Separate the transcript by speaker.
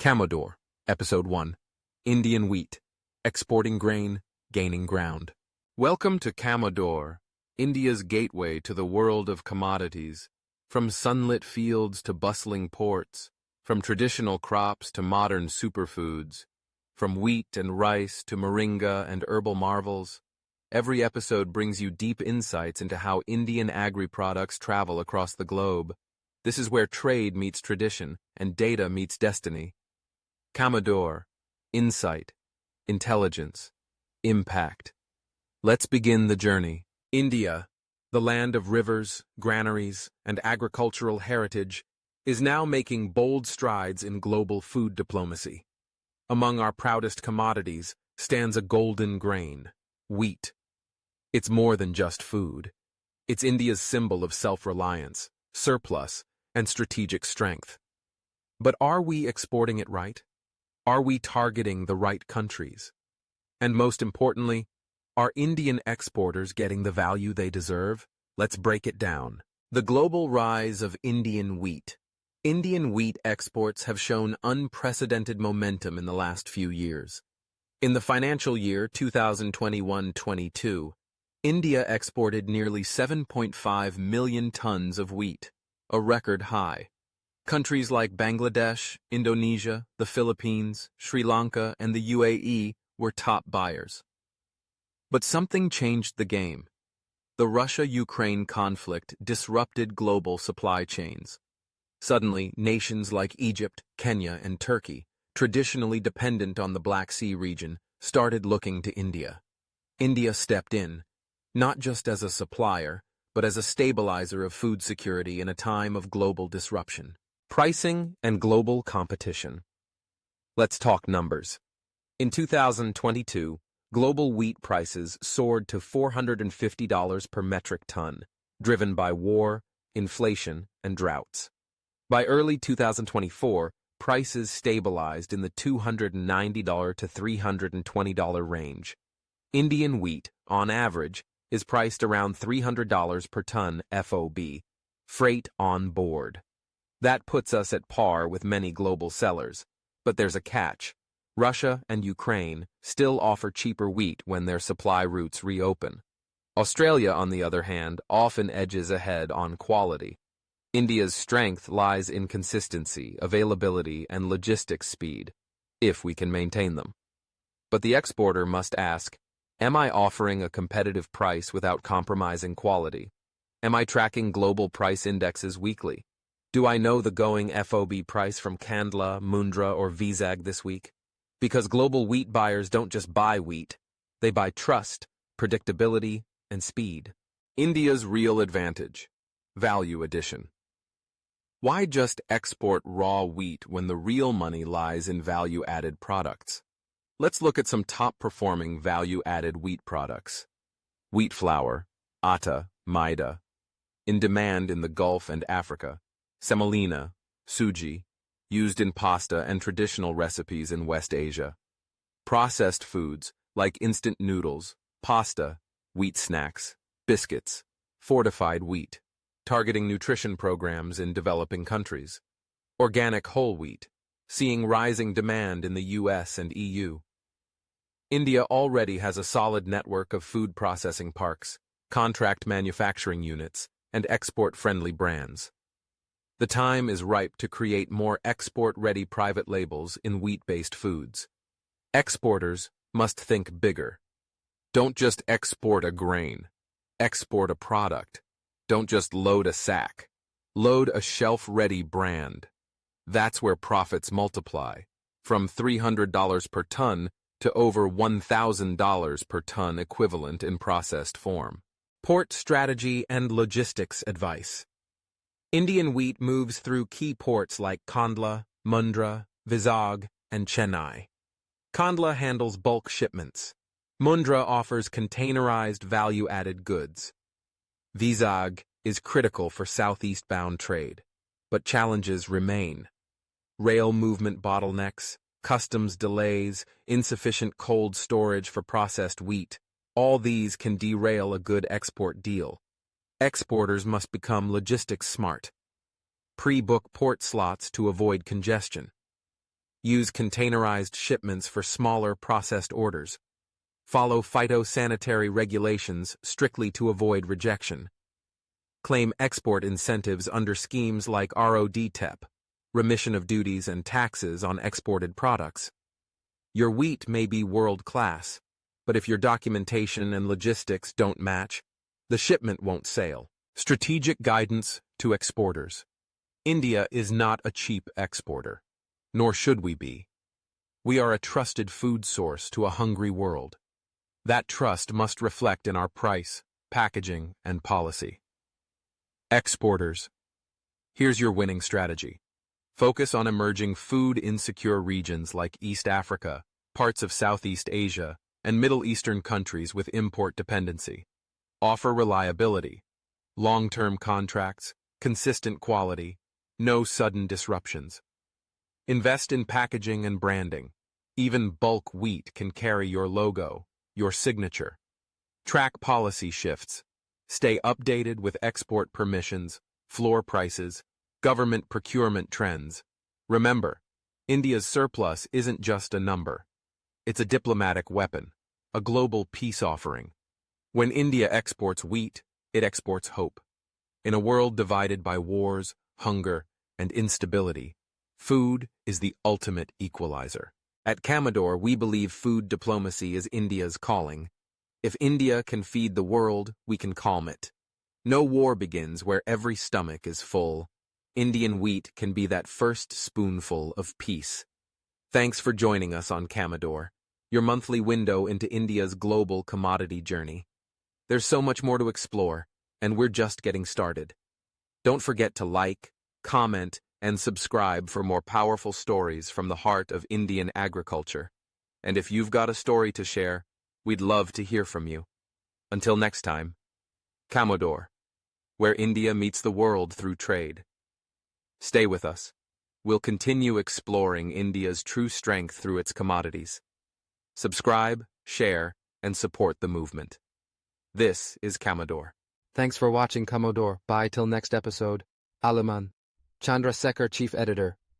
Speaker 1: Camodoor, Episode 1, Indian Wheat, Exporting Grain, Gaining Ground. Welcome to Camodoor, India's gateway to the world of commodities. From sunlit fields to bustling ports, from traditional crops to modern superfoods, from wheat and rice to moringa and herbal marvels, every episode brings you deep insights into how Indian agri-products travel across the globe. This is where trade meets tradition and data meets destiny. Camodoor, insight, intelligence, impact. Let's begin the journey. India, the land of rivers, granaries, and agricultural heritage, is now making bold strides in global food diplomacy. Among our proudest commodities stands a golden grain, wheat. It's more than just food. It's India's symbol of self-reliance, surplus, and strategic strength. But are we exporting it right? Are we targeting the right countries? And most importantly, are Indian exporters getting the value they deserve? Let's break it down. The global rise of Indian wheat. Indian wheat exports have shown unprecedented momentum in the last few years. In the financial year 2021-22, India exported nearly 7.5 million tons of wheat, a record high. Countries like Bangladesh, Indonesia, the Philippines, Sri Lanka, and the UAE were top buyers. But something changed the game. The Russia-Ukraine conflict disrupted global supply chains. Suddenly, nations like Egypt, Kenya, and Turkey, traditionally dependent on the Black Sea region, started looking to India. India stepped in, not just as a supplier, but as a stabilizer of food security in a time of global disruption. Pricing and global competition. Let's talk numbers. In 2022, global wheat prices soared to $450 per metric ton, driven by war, inflation, and droughts. By early 2024, prices stabilized in the $290 to $320 range. Indian wheat, on average, is priced around $300 per ton FOB, freight on board. That puts us at par with many global sellers. But there's a catch. Russia and Ukraine still offer cheaper wheat when their supply routes reopen. Australia, on the other hand, often edges ahead on quality. India's strength lies in consistency, availability, and logistics speed, if we can maintain them. But the exporter must ask, am I offering a competitive price without compromising quality? Am I tracking global price indexes weekly? Do I know the going FOB price from Kandla, Mundra, or Vizag this week? Because global wheat buyers don't just buy wheat, they buy trust, predictability, and speed. India's real advantage. Value addition. Why just export raw wheat when the real money lies in value-added products? Let's look at some top-performing value-added wheat products. Wheat flour, atta, maida, in demand in the Gulf and Africa. Semolina, suji, used in pasta and traditional recipes in West Asia. Processed foods like instant noodles, pasta, wheat snacks, biscuits, fortified wheat, targeting nutrition programs in developing countries. Organic whole wheat, seeing rising demand in the US and EU. India already has a solid network of food processing parks, contract manufacturing units, and export-friendly brands. The time is ripe to create more export-ready private labels in wheat-based foods. Exporters must think bigger. Don't just export a grain. Export a product. Don't just load a sack. Load a shelf-ready brand. That's where profits multiply, from $300 per ton to over $1,000 per ton equivalent in processed form. Port strategy and logistics advice. Indian wheat moves through key ports like Kandla, Mundra, Vizag, and Chennai. Kandla handles bulk shipments. Mundra offers containerized value-added goods. Vizag is critical for southeast-bound trade, but challenges remain. Rail movement bottlenecks, customs delays, insufficient cold storage for processed wheat, all these can derail a good export deal. Exporters must become logistics smart. Pre-book port slots to avoid congestion. Use containerized shipments for smaller processed orders. Follow phytosanitary regulations strictly to avoid rejection. Claim export incentives under schemes like RODTEP, remission of duties and taxes on exported products. Your wheat may be world-class, but if your documentation and logistics don't match, the shipment won't sail. Strategic guidance to exporters. India is not a cheap exporter, nor should we be. We are a trusted food source to a hungry world. That trust must reflect in our price, packaging, and policy. Exporters. Here's your winning strategy. Focus on emerging food-insecure regions like East Africa, parts of Southeast Asia, and Middle Eastern countries with import dependency. Offer reliability, long-term contracts, consistent quality, no sudden disruptions. Invest in packaging and branding. Even bulk wheat can carry your logo, your signature. Track policy shifts. Stay updated with export permissions, floor prices, government procurement trends. Remember, India's surplus isn't just a number. It's a diplomatic weapon, a global peace offering. When India exports wheat, it exports hope. In a world divided by wars, hunger, and instability, food is the ultimate equalizer. At Camodoor, we believe food diplomacy is India's calling. If India can feed the world, we can calm it. No war begins where every stomach is full. Indian wheat can be that first spoonful of peace. Thanks for joining us on Camodoor, your monthly window into India's global commodity journey. There's so much more to explore, and we're just getting started. Don't forget to like, comment, and subscribe for more powerful stories from the heart of Indian agriculture. And if you've got a story to share, we'd love to hear from you. Until next time, Camodoor, where India meets the world through trade. Stay with us. We'll continue exploring India's true strength through its commodities. Subscribe, share, and support the movement. This is Camodoor.
Speaker 2: Thanks for watching Camodoor. Bye till next episode. Aliman. Chandra Sekhar, Chief Editor.